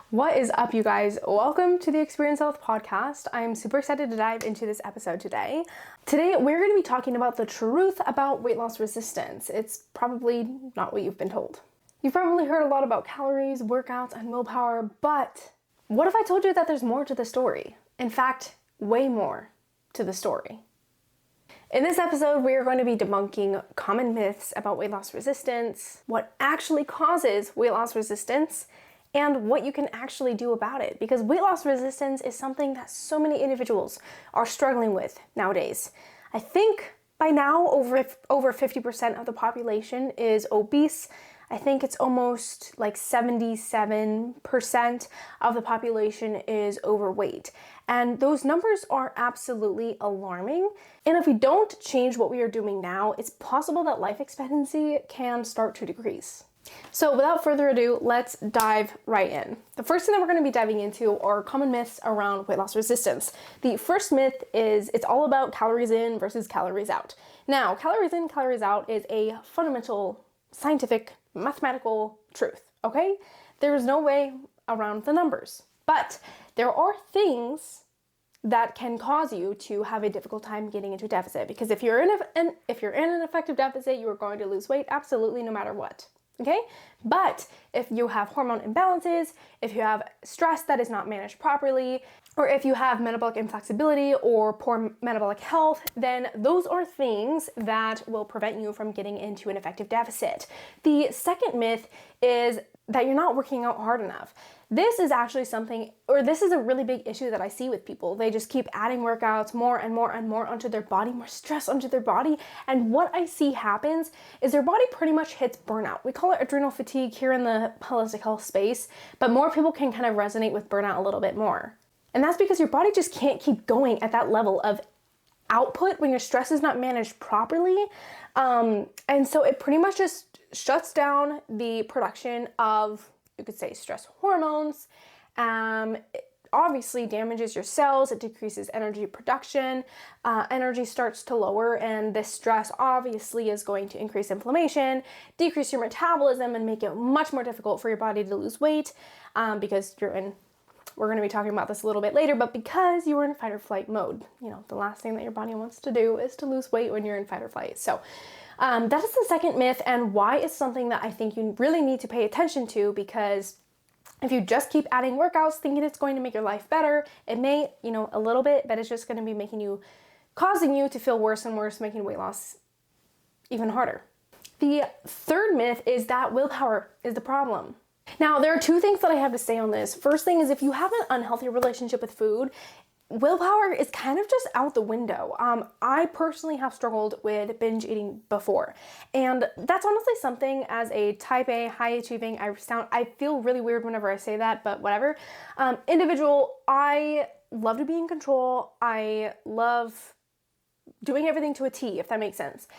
What is up, you guys? Welcome to the Experience Health podcast. I'm super excited to dive into this episode today. Today, we're going to be talking about the truth about weight loss resistance. It's probably not what you've been told. You've probably heard a lot about calories, workouts, and willpower, but what if I told you that there's more to the story? In fact, way more to the story. In this episode, we are going to be debunking common myths about weight loss resistance, what actually causes weight loss resistance, and what you can actually do about it. Because weight loss resistance is something that so many individuals are struggling with nowadays. I think by now over 50% of the population is obese. I think it's almost like 77% of the population is overweight. And those numbers are absolutely alarming. And if we don't change what we are doing now, it's possible that life expectancy can start to decrease. So without further ado, let's dive right in. The first thing that we're going to be diving into are common myths around weight loss resistance. The first myth is it's all about calories in versus calories out. Now, calories in, calories out is a fundamental scientific mathematical truth, okay? There is no way around the numbers, but there are things that can cause you to have a difficult time getting into a deficit, because if you're in an effective deficit, you are going to lose weight absolutely no matter what. Okay, but if you have hormone imbalances, if you have stress that is not managed properly, or if you have metabolic inflexibility or poor metabolic health, then those are things that will prevent you from getting into an effective deficit. The second myth is that you're not working out hard enough. This is actually this is a really big issue that I see with people. They just keep adding workouts more and more and more onto their body, more stress onto their body. And what I see happens is their body pretty much hits burnout. We call it adrenal fatigue here in the holistic health space, but more people can kind of resonate with burnout a little bit more. And that's because your body just can't keep going at that level of output when your stress is not managed properly. And so it pretty much just shuts down the production of, you could say, stress hormones. It obviously damages your cells. It decreases energy production. Energy starts to lower, and this stress obviously is going to increase inflammation, decrease your metabolism, and make it much more difficult for your body to lose weight because we're going to be talking about this a little bit later, but because you were in fight or flight mode, the last thing that your body wants to do is to lose weight when you're in fight or flight. So that is the second myth, and why it's something that I think you really need to pay attention to, because if you just keep adding workouts thinking it's going to make your life better, it may, a little bit, but it's just going to be causing you to feel worse and worse, making weight loss even harder. The third myth is that willpower is the problem. Now, there are two things that I have to say on this. First thing is, if you have an unhealthy relationship with food, willpower is kind of just out the window. I personally have struggled with binge eating before, and that's honestly something as a type A, high achieving, I feel really weird whenever I say that, but whatever. Individual, I love to be in control. I love doing everything to a T, if that makes sense.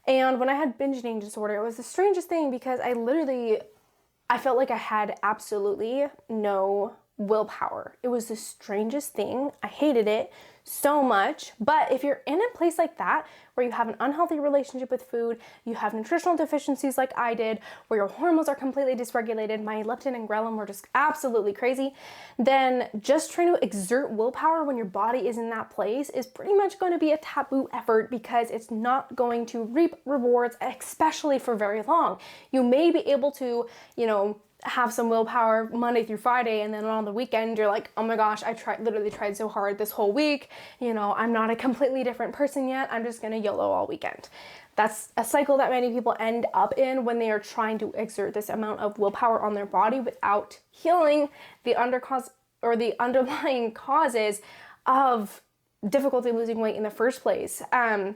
And when I had binge eating disorder, it was the strangest thing, because I felt like I had absolutely no willpower. It was the strangest thing. I hated it so much. But if you're in a place like that, where you have an unhealthy relationship with food, you have nutritional deficiencies like I did, where your hormones are completely dysregulated, my leptin and ghrelin were just absolutely crazy, then just trying to exert willpower when your body is in that place is pretty much going to be a taboo effort, because it's not going to reap rewards, especially for very long. You may be able to, have some willpower Monday through Friday, and then on the weekend you're like, oh my gosh, I literally tried so hard this whole week, I'm not a completely different person yet, I'm just gonna YOLO all weekend. That's a cycle that many people end up in when they are trying to exert this amount of willpower on their body without healing the underlying causes of difficulty losing weight in the first place. And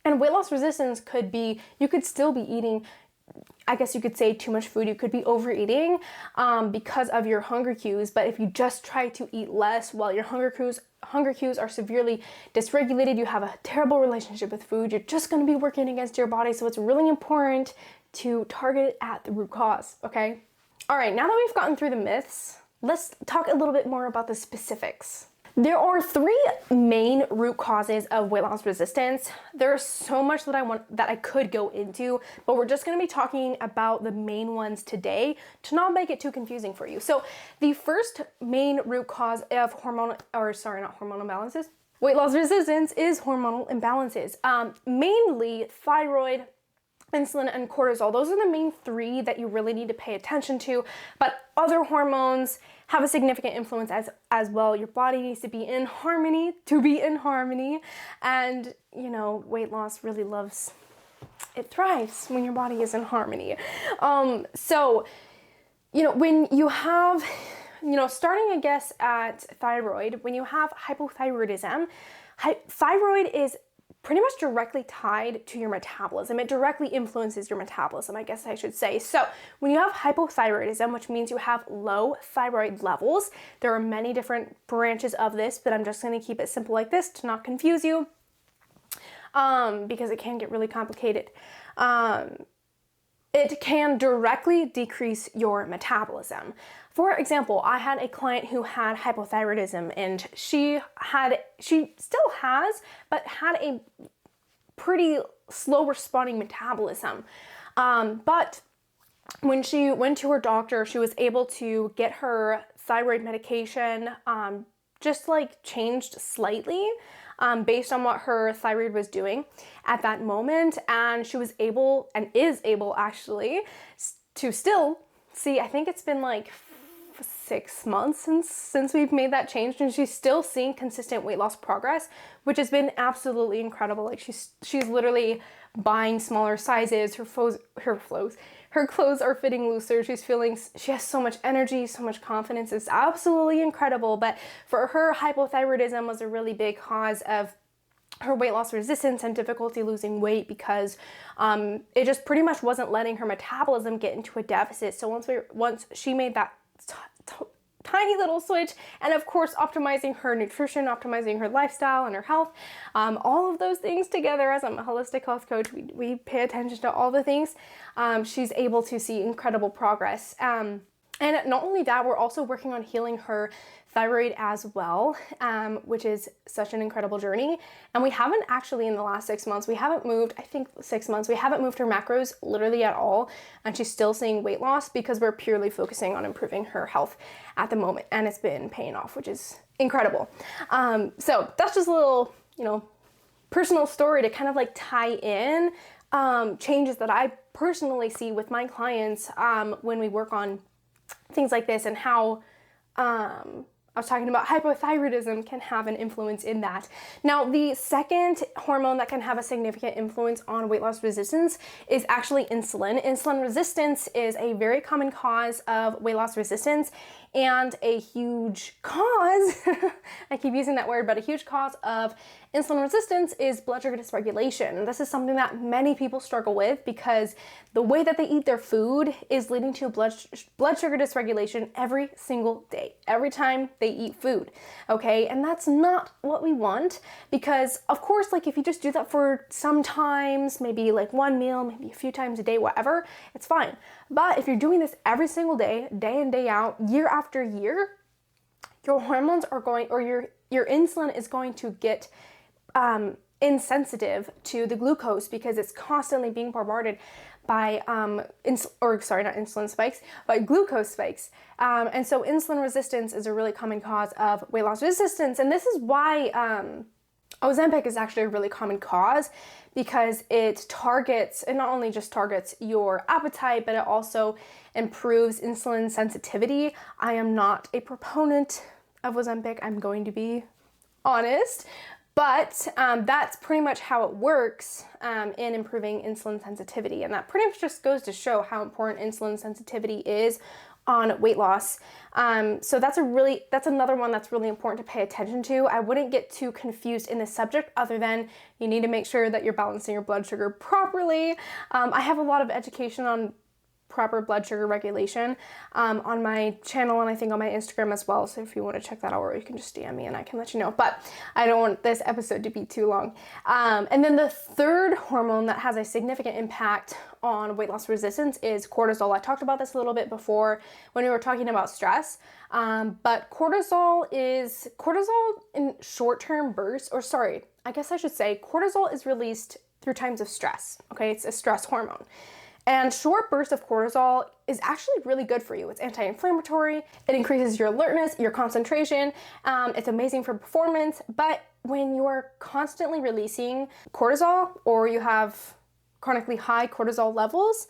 weight loss resistance could be, you could still be eating, I guess you could say, too much food. You could be overeating because of your hunger cues. But if you just try to eat less while your hunger cues are severely dysregulated, you have a terrible relationship with food, you're just going to be working against your body. So it's really important to target it at the root cause, okay? All right, now that we've gotten through the myths, let's talk a little bit more about the specifics. There are three main root causes of weight loss resistance. There's so much that I could go into, but we're just going to be talking about the main ones today to not make it too confusing for you. So the first main root cause of weight loss resistance is hormonal imbalances. Mainly thyroid, insulin, and cortisol. Those are the main three that you really need to pay attention to, but other hormones have a significant influence as well. Your body needs to be in harmony to be in harmony, and weight loss really it thrives when your body is in harmony. When you have, starting I guess at thyroid, when you have hypothyroidism, thyroid is pretty much directly tied to your metabolism. It directly influences your metabolism, I guess I should say. So when you have hypothyroidism, which means you have low thyroid levels, there are many different branches of this, but I'm just going to keep it simple like this to not confuse you, because it can get really complicated. It can directly decrease your metabolism. For example, I had a client who had hypothyroidism, and she still has, but had a pretty slow responding metabolism. But when she went to her doctor, she was able to get her thyroid medication just like changed slightly based on what her thyroid was doing at that moment. And she was able, and is able actually, to still see, I think it's been like 6 months since we've made that change, and she's still seeing consistent weight loss progress, which has been absolutely incredible. Like she's literally buying smaller sizes, her clothes are fitting looser, she has so much energy, so much confidence. It's absolutely incredible. But for her, hypothyroidism was a really big cause of her weight loss resistance and difficulty losing weight, because it just pretty much wasn't letting her metabolism get into a deficit. So once she made that tiny little switch, and of course optimizing her nutrition, optimizing her lifestyle and her health, all of those things together, as I'm a holistic health coach, we pay attention to all the things, she's able to see incredible progress. And not only that, we're also working on healing her thyroid as well, which is such an incredible journey. And we haven't actually, in the last 6 months, we haven't moved her macros literally at all. And she's still seeing weight loss because we're purely focusing on improving her health at the moment. And it's been paying off, which is incredible. So that's just a little, personal story to kind of like tie in changes that I personally see with my clients when we work on things like this, and how I was talking about hypothyroidism can have an influence in that. Now, the second hormone that can have a significant influence on weight loss resistance is actually insulin. Insulin resistance is a very common cause of weight loss resistance, and a huge cause, I keep using that word, but a huge cause of insulin resistance is blood sugar dysregulation. This is something that many people struggle with because the way that they eat their food is leading to blood sugar dysregulation every single day, every time they eat food, okay? And that's not what we want, because of course, like if you just do that for sometimes, maybe like one meal, maybe a few times a day, whatever, it's fine. But if you're doing this every single day, day in, day out, year after year, your hormones are going, or your insulin is going to get insensitive to the glucose, because it's constantly being bombarded by glucose spikes. And so insulin resistance is a really common cause of weight loss resistance. And this is why Ozempic is actually a really common cause, because it not only just targets your appetite, but it also improves insulin sensitivity. I am not a proponent of Ozempic, I'm going to be honest, but that's pretty much how it works in improving insulin sensitivity. And that pretty much just goes to show how important insulin sensitivity is on weight loss. So that's another one that's really important to pay attention to. I wouldn't get too confused in this subject, other than you need to make sure that you're balancing your blood sugar properly. I have a lot of education on proper blood sugar regulation on my channel, and I think on my Instagram as well. So if you want to check that out, or you can just DM me and I can let you know. But I don't want this episode to be too long. And then the third hormone that has a significant impact on weight loss resistance is cortisol. I talked about this a little bit before when we were talking about stress. But cortisol in short-term bursts, or sorry, I guess I should say cortisol is released through times of stress. Okay, it's a stress hormone. And short bursts of cortisol is actually really good for you. It's anti-inflammatory, it increases your alertness, your concentration, it's amazing for performance. But when you're constantly releasing cortisol, or you have chronically high cortisol levels,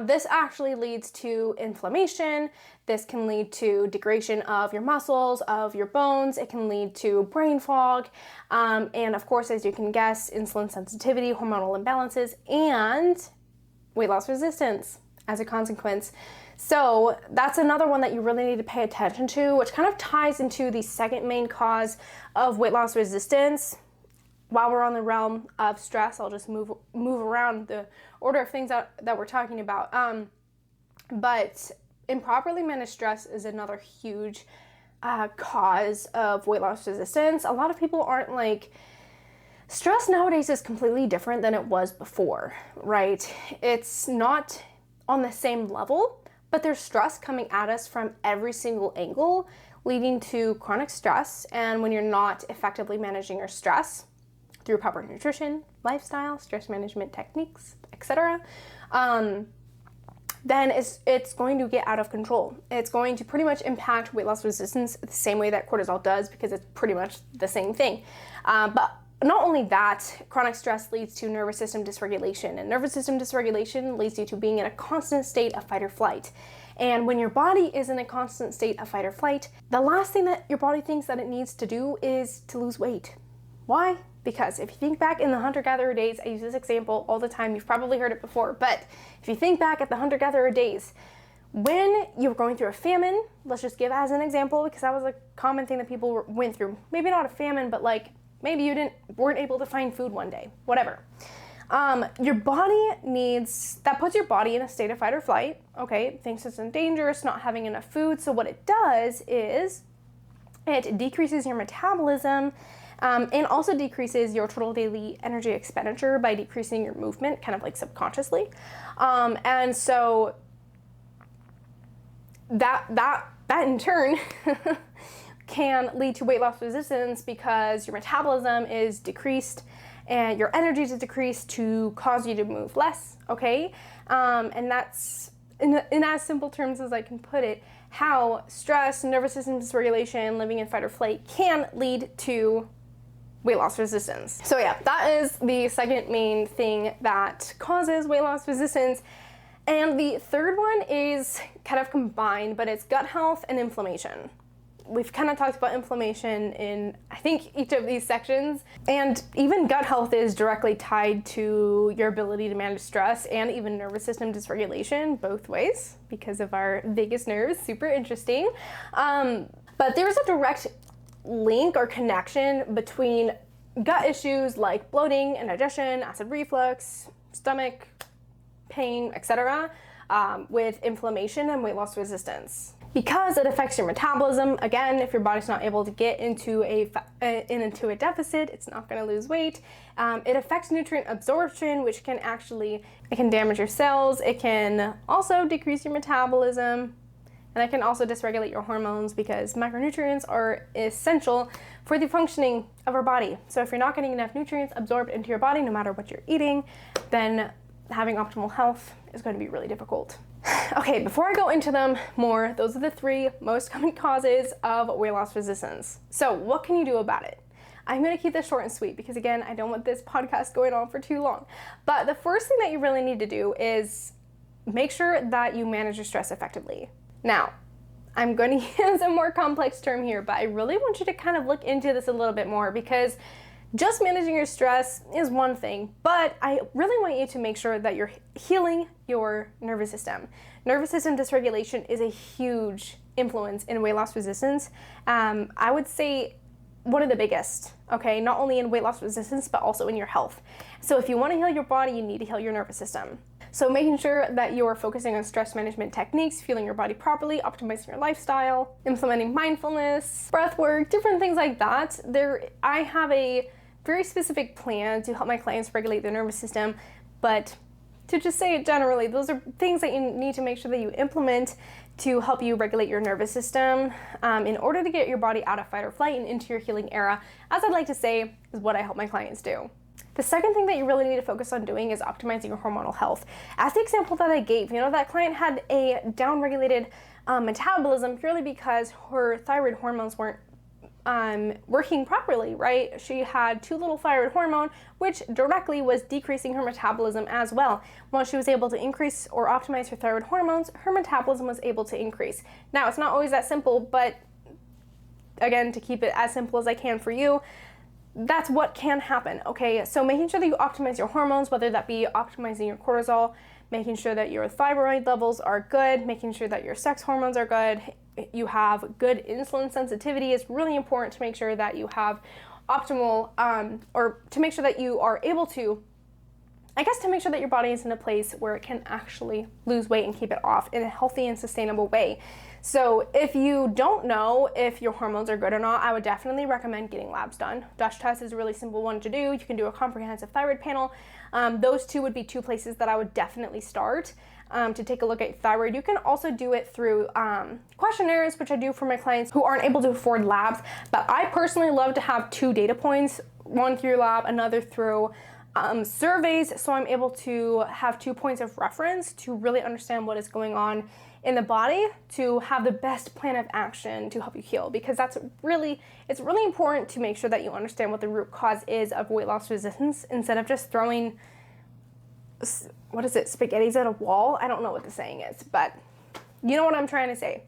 this actually leads to inflammation. This can lead to degradation of your muscles, of your bones. It can lead to brain fog. And of course, as you can guess, insulin sensitivity, hormonal imbalances, and weight loss resistance as a consequence. So that's another one that you really need to pay attention to, which kind of ties into the second main cause of weight loss resistance. While we're on the realm of stress, I'll just move around the order of things that we're talking about. But improperly managed stress is another huge cause of weight loss resistance. A lot of people aren't like, stress nowadays is completely different than it was before, right? It's not on the same level, but there's stress coming at us from every single angle, leading to chronic stress. And when you're not effectively managing your stress through proper nutrition, lifestyle, stress management techniques, etc., then it's going to get out of control. It's going to pretty much impact weight loss resistance the same way that cortisol does, because it's pretty much the same thing. But not only that, chronic stress leads to nervous system dysregulation, and nervous system dysregulation leads you to being in a constant state of fight or flight. And when your body is in a constant state of fight or flight, the last thing that your body thinks that it needs to do is to lose weight. Why? Because if you think back in the hunter-gatherer days, I use this example all the time, you've probably heard it before, but if you think back at the hunter-gatherer days, when you were going through a famine, let's just give as an example, because that was a common thing that people went through. Maybe not a famine, but like, maybe you weren't able to find food one day, whatever. Your body that puts your body in a state of fight or flight, okay? Thinks it's in danger, it's not having enough food. So what it does is it decreases your metabolism, and also decreases your total daily energy expenditure by decreasing your movement, kind of like subconsciously. And so that in turn can lead to weight loss resistance, because your metabolism is decreased and your energy is decreased to cause you to move less, okay? And that's, in as simple terms as I can put it, how stress, nervous system dysregulation, living in fight or flight can lead to weight loss resistance. So yeah, that is the second main thing that causes weight loss resistance. And the third one is kind of combined, but it's gut health and inflammation. We've kind of talked about inflammation in, I think, each of these sections. And even gut health is directly tied to your ability to manage stress and even nervous system dysregulation, both ways, because of our vagus nerves. Super interesting. But there's a direct link or connection between gut issues like bloating, indigestion, acid reflux, stomach pain, etc., with inflammation and weight loss resistance. Because it affects your metabolism. Again, if your body's not able to get into a deficit, it's not going to lose weight. It affects nutrient absorption, which can damage your cells. It can also decrease your metabolism, and it can also dysregulate your hormones, because macronutrients are essential for the functioning of our body. So if you're not getting enough nutrients absorbed into your body, no matter what you're eating, then having optimal health is going to be really difficult. Okay, before I go into them more, those are the three most common causes of weight loss resistance. So what can you do about it? I'm going to keep this short and sweet, because again, I don't want this podcast going on for too long. But the first thing that you really need to do is make sure that you manage your stress effectively. Now, I'm going to use a more complex term here, but I really want you to kind of look into this a little bit more, because just managing your stress is one thing, but I really want you to make sure that you're healing your nervous system. Nervous system dysregulation is a huge influence in weight loss resistance. I would say one of the biggest, okay? Not only in weight loss resistance, but also in your health. So if you want to heal your body, you need to heal your nervous system. So making sure that you are focusing on stress management techniques, fueling your body properly, optimizing your lifestyle, implementing mindfulness, breath work, different things like that. I have a very specific plan to help my clients regulate their nervous system, but to just say it generally, those are things that you need to make sure that you implement to help you regulate your nervous system in order to get your body out of fight or flight and into your healing era, as I'd like to say, is what I help my clients do. The second thing that you really need to focus on doing is optimizing your hormonal health. As the example that I gave, that client had a downregulated metabolism purely because her thyroid hormones weren't working properly, right? She had too little thyroid hormone, which directly was decreasing her metabolism as well. Once she was able to increase or optimize her thyroid hormones, her metabolism was able to increase. Now, it's not always that simple, but again, to keep it as simple as I can for you, that's what can happen, okay? So making sure that you optimize your hormones, whether that be optimizing your cortisol, making sure that your thyroid levels are good, making sure that your sex hormones are good, you have good insulin sensitivity is really important to make sure that you have optimal, or to make sure that you are able to, to make sure that your body is in a place where it can actually lose weight and keep it off in a healthy and sustainable way. So if you don't know if your hormones are good or not, I would definitely recommend getting labs done. Dutch test is a really simple one to do. You can do a comprehensive thyroid panel. Those two would be two places that I would definitely start to take a look at thyroid. You can also do it through questionnaires, which I do for my clients who aren't able to afford labs. But I personally love to have two data points, one through lab, another through surveys, so I'm able to have 2 points of reference to really understand what is going on in the body to have the best plan of action to help you heal, because it's really important to make sure that you understand what the root cause is of weight loss resistance instead of just throwing, spaghettis at a wall. I don't know what the saying is, but you know what I'm trying to say.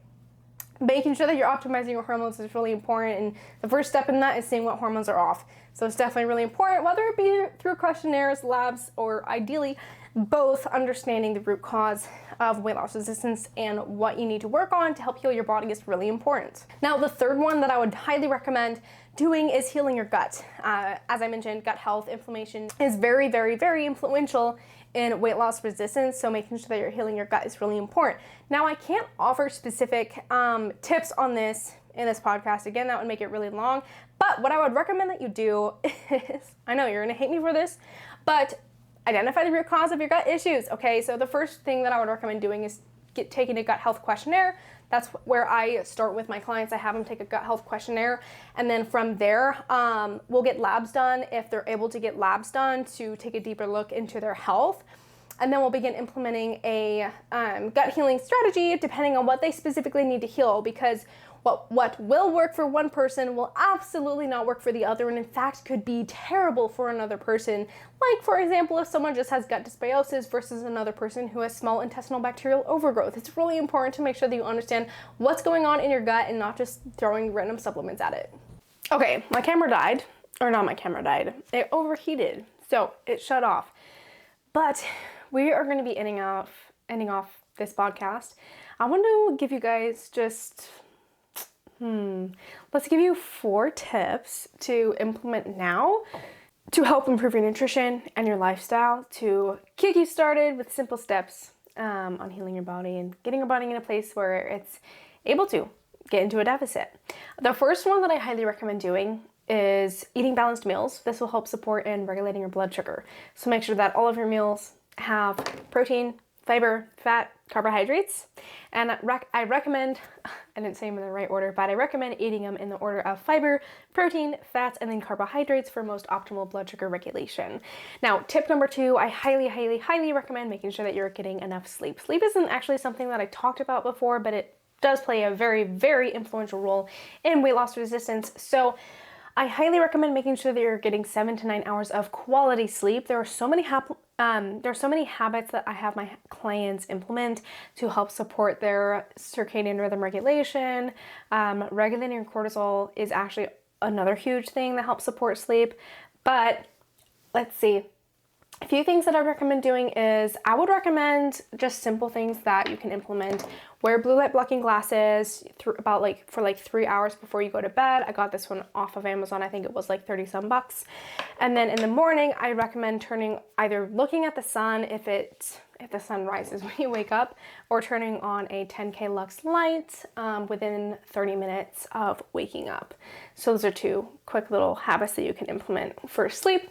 Making sure that you're optimizing your hormones is really important, and the first step in that is seeing what hormones are off. So it's definitely really important, whether it be through questionnaires, labs, or ideally both, understanding the root cause of weight loss resistance and what you need to work on to help heal your body is really important. Now, the third one that I would highly recommend doing is healing your gut. As I mentioned, gut health, inflammation is very, very, very influential in weight loss resistance, so making sure that you're healing your gut is really important. Now, I can't offer specific tips on this in this podcast. Again, that would make it really long, but what I would recommend that you do is, I know you're gonna hate me for this, but identify the root cause of your gut issues, okay? So the first thing that I would recommend doing is taking a gut health questionnaire. That's where I start with my clients. I have them take a gut health questionnaire, and then from there, we'll get labs done if they're able to get labs done to take a deeper look into their health. And then we'll begin implementing a gut healing strategy depending on what they specifically need to heal, because what will work for one person will absolutely not work for the other, and in fact could be terrible for another person. Like, for example, if someone just has gut dysbiosis versus another person who has small intestinal bacterial overgrowth. It's really important to make sure that you understand what's going on in your gut and not just throwing random supplements at it. Okay, my camera died, or not my camera died, it overheated, so it shut off. But we are going to be ending off this podcast. I want to give you guys just let's give you 4 tips to implement now to help improve your nutrition and your lifestyle, to kick you started with simple steps on healing your body and getting your body in a place where it's able to get into a deficit. The first one that I highly recommend doing is eating balanced meals. This will help support in regulating your blood sugar. So make sure that all of your meals have protein, fiber, fat, carbohydrates, and I recommend, I didn't say them in the right order, but I recommend eating them in the order of fiber, protein, fats, and then carbohydrates for most optimal blood sugar regulation. Now, tip number 2, I highly, highly, highly recommend making sure that you're getting enough sleep. Sleep isn't actually something that I talked about before, but it does play a very, very influential role in weight loss resistance. So I highly recommend making sure that you're getting 7 to 9 hours of quality sleep. There are so many habits that I have my clients implement to help support their circadian rhythm regulation. Regulating your cortisol is actually another huge thing that helps support sleep. But let's see. A few things that I recommend doing is I would recommend just simple things that you can implement. Wear blue light blocking glasses for 3 hours before you go to bed. I got this one off of Amazon. I think it was like 30 some bucks. And then in the morning, I recommend either looking at the sun if it if the sun rises when you wake up, or turning on a 10K lux light within 30 minutes of waking up. So those are 2 quick little habits that you can implement for sleep.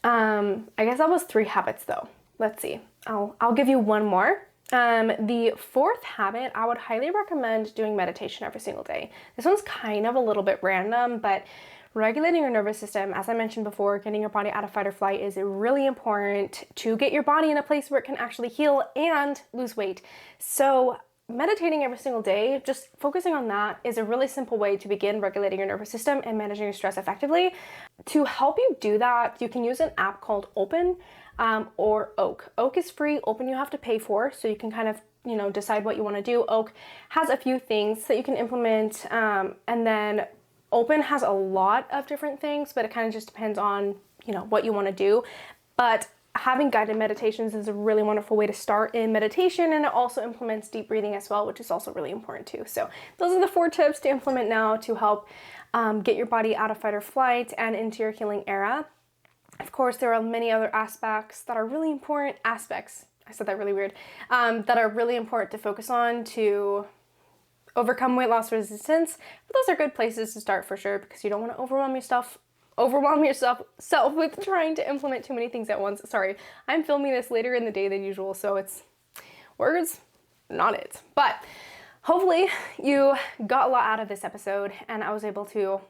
I guess that was 3 habits though. Let's see, I'll give you 1 more. The 4th habit, I would highly recommend doing meditation every single day. This one's kind of a little bit random, but regulating your nervous system, as I mentioned before, getting your body out of fight or flight is really important to get your body in a place where it can actually heal and lose weight. So meditating every single day, just focusing on that, is a really simple way to begin regulating your nervous system and managing your stress effectively. To help you do that, you can use an app called Open or Oak. Oak is free, Open you have to pay for, so you can kind of decide what you want to do. Oak has a few things that you can implement, and then Open has a lot of different things, but it kind of just depends on what you want to do. But having guided meditations is a really wonderful way to start in meditation, and it also implements deep breathing as well, which is also really important too. So those are the 4 tips to implement now to help get your body out of fight or flight and into your healing era. Of course, there are many other aspects that are really important. I said that really weird. That are really important to focus on to overcome weight loss resistance. But those are good places to start for sure, because you don't want to overwhelm yourself with trying to implement too many things at once. Sorry, I'm filming this later in the day than usual, so it's words, not it. But hopefully you got a lot out of this episode, and I was able to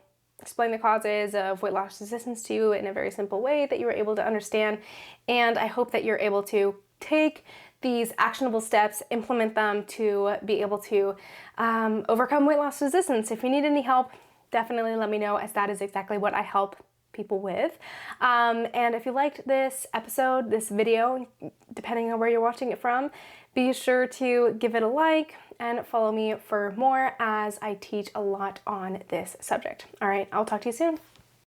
explain the causes of weight loss resistance to you in a very simple way that you were able to understand. And I hope that you're able to take these actionable steps, implement them to be able to overcome weight loss resistance. If you need any help, definitely let me know, as that is exactly what I help people with. And if you liked this episode, this video, depending on where you're watching it from, be sure to give it a like and follow me for more, as I teach a lot on this subject. All right, I'll talk to you soon.